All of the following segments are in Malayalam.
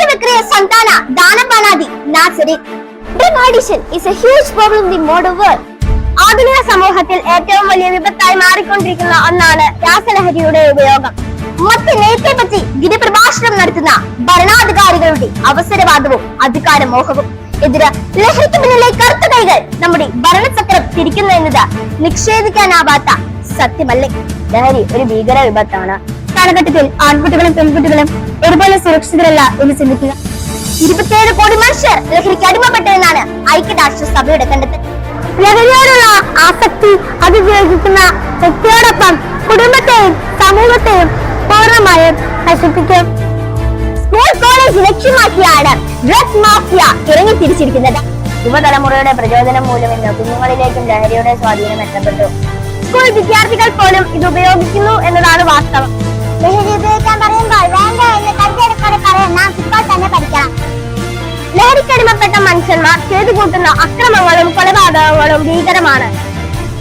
Nitya Vikriya Santana, Dana Banadi, Nazari. Drug addiction is a huge problem in the modern world. ആധുനിക സമൂഹത്തിൽ ഏറ്റവും വലിയ വിപത്തായി മാറിക്കൊണ്ടിരിക്കുന്ന ഒന്നാണ് രാസലഹരിയുടെ ഉപയോഗം. മറ്റ് നയത്തെ പറ്റി ഗിരിപ്രഭാഷണം നടത്തുന്ന ഭരണാധികാരികളുടെ അവസരവാദവും അധികാരമോഹവും എതിരെ ലഹരിക്ക് പിന്നിലെ കറുത്ത കൈകൾ നമ്മുടെ ഭരണചക്രം തിരിക്കുന്നു എന്നത് നിഷേധിക്കാനാവാത്ത സത്യമല്ലേ. ലഹരി ഒരു ഭീകര വിപത്താണ്. കാലഘട്ടത്തിൽ ആൺകുട്ടികളും പെൺകുട്ടികളും ഒരുപോലെ സുരക്ഷിതരല്ല എന്ന് ചിന്തിക്കുക. 27 കോടി മനുഷ്യർ ലഹരിക്ക് അടിമപ്പെട്ടെന്നാണ് ഐക്യരാഷ്ട്ര സഭയുടെ കണ്ടെത്തൽ. ലഹരിയോടുള്ള ആസക്തി അതുപയോഗിക്കുന്ന വ്യക്തിയോടൊപ്പം കുടുംബത്തെയും സമൂഹത്തെയും പൂർണ്ണമായും നശിപ്പിക്കും. സ്കൂൾ കോളേജ് ലക്ഷ്യമാക്കിയാണ് ഡ്രഗ് മാഫിയ ഇറങ്ങി തിരിച്ചിരിക്കുന്നത്. യുവതലമുറയുടെ പ്രചോദനം മൂലം ഇന്ന് കുഞ്ഞുങ്ങളിലേക്കും ലഹരിയുടെ സ്വാധീനം എത്തപ്പെട്ടു. സ്കൂൾ വിദ്യാർത്ഥികൾ പോലും ഇത് ഉപയോഗിക്കുന്നു എന്നതാണ് വാസ്തവം. ലഹരി ഉപയോഗിക്കാൻ പറയുമ്പോൾ വേണ്ട എന്ന് കരുതലോടെ പറയാൻ നാം ഇപ്പോൾ തന്നെ പഠിക്കണം. ലഹരിക്കടിമപ്പെട്ട മനുഷ്യന്മാർ ചെയ്തു കൂട്ടുന്ന അക്രമങ്ങളും കൊലപാതകങ്ങളും ഭീകരമാണ്.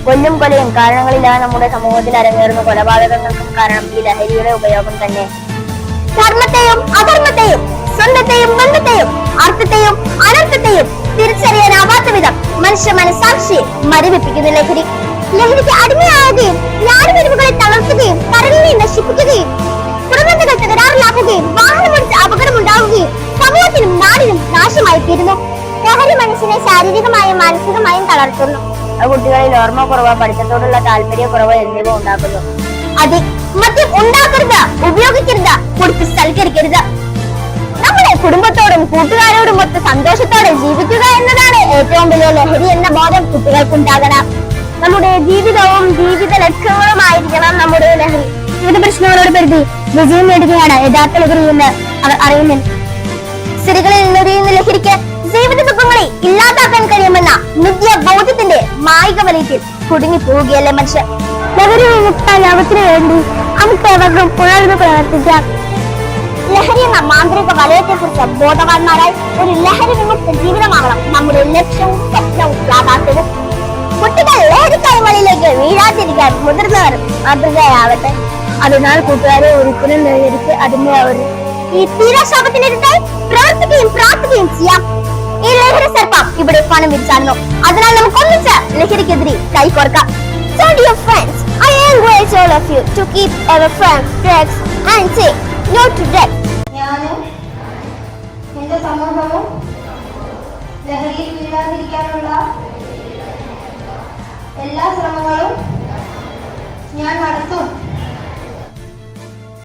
കൊല്ലും കൊലയും കാരണങ്ങളില്ലാതെ നമ്മുടെ സമൂഹത്തിൽ അരങ്ങേറുന്ന കൊലപാതകങ്ങൾക്കും കാരണം ഈ ലഹരിയുടെ ഉപയോഗം തന്നെ. ധർമ്മത്തെയും അധർമ്മത്തെയും സ്വന്തത്തെയും ബന്ധത്തെയും അർത്ഥത്തെയും അനർത്ഥത്തെയും തിരിച്ചറിയാനാവാത്ത വിധം മനുഷ്യ മനസാക്ഷിയെ മരവിപ്പിക്കുന്ന ലഹരി. ലഹരിക്ക് അടിമയാവുകയും ഞാനുവരിവുകളെ തളർത്തുകയും കരളിനെ നശിപ്പിക്കുകയും കുടുംബങ്ങൾ തകരാറിലാക്കുകയും വാഹനമോടിച്ച് അപകടമുണ്ടാവുകയും സമൂഹത്തിനും നാടിനും നാശമായി തീരുന്നു. ലഹരി മനുഷ്യനെ ശാരീരികമായും മാനസികമായും തളർത്തുന്നു. കുട്ടികളിൽ ഓർമ്മക്കുറവ്, പഠിത്തത്തോടുള്ള താല്പര്യക്കുറവ് എന്നിവ ഉണ്ടാക്കുന്നു. അത് മദ്യം ഉണ്ടാക്കരുത്, ഉപയോഗിക്കരുത്, കൊടുത്ത് സൽക്കരിക്കരുത്. നമ്മുടെ കുടുംബത്തോടും കൂട്ടുകാരോടും ഒത്ത് സന്തോഷത്തോടെ ജീവിക്കുക എന്നതാണ് ഏറ്റവും വലിയ ലഹരി എന്ന ബോധം കുട്ടികൾക്കുണ്ടാകണം. നമ്മുടെ ജീവിതവും ജീവിത ലക്ഷ്യങ്ങളുമായിരിക്കണം നമ്മുടെ ലഹരി. വിവിധ പ്രശ്നങ്ങളോട് പരിധി വിജയം നേടുകയാണ് യഥാർത്ഥ ലഹരി എന്ന് അവർ അറിയുന്നില്ല. സ്ത്രീകളിൽ നിന്നൊരിയുന്ന ലഹരിക്ക് ജീവിത ദുഃഖങ്ങളെ ഇല്ലാതാക്കാൻ കഴിയുമെന്ന നിത്യ ബോധത്തിന്റെ മായിക വലയത്തിൽ കുടുങ്ങി പോവുകയല്ലേ മനുഷ്യർ. ലഹരി വിമുക്ത ലോകത്തിന് വേണ്ടി നമുക്കേവർക്കും ഉണർന്നു പ്രവർത്തിക്കാം. ലഹരി എന്ന മാന്ത്രിക വലയത്തെ കുറിച്ച് ബോധവാന്മാരായി ഒരു ലഹരി വിമുക്ത ജീവിതമാകണം നമ്മുടെ ലക്ഷ്യവും സ്വപ്നവും യാഥാർത്ഥ്യവും. കുട്ടികൾ ലഹരിക്കായ്മകളിലേക്ക് വീഴാതിരിക്കാൻ മുതിർന്നവർ മാതൃകയാവട്ടെ. അതിനാൽ കൂട്ടുകാരെ ഒരിക്കലും ലഹരിക്ക് അടിമയാവരുത്. ഈ തീരാശാപത്തിനെതിരെ പ്രവർത്തിക്കുകയും പ്രാർത്ഥിക്കുകയും ചെയ്യാം. ഈ ലഹരി സർപ്പം ഇവിടെ പണം വിരിച്ചായിരുന്നു. അതിനാൽ നമുക്ക് ഒന്നിച്ച് ലഹരിക്കെതിരെ കൈകോർക്കാം. So dear friends, I encourage all of you to keep away from drugs and say no to drugs. ഞാനും എന്റെ സമൂഹവും ലഹരിയിൽ വീഴാതിരിക്കാനുള്ള എല്ലാ ശ്രമങ്ങളും ഞാൻ നടത്തും.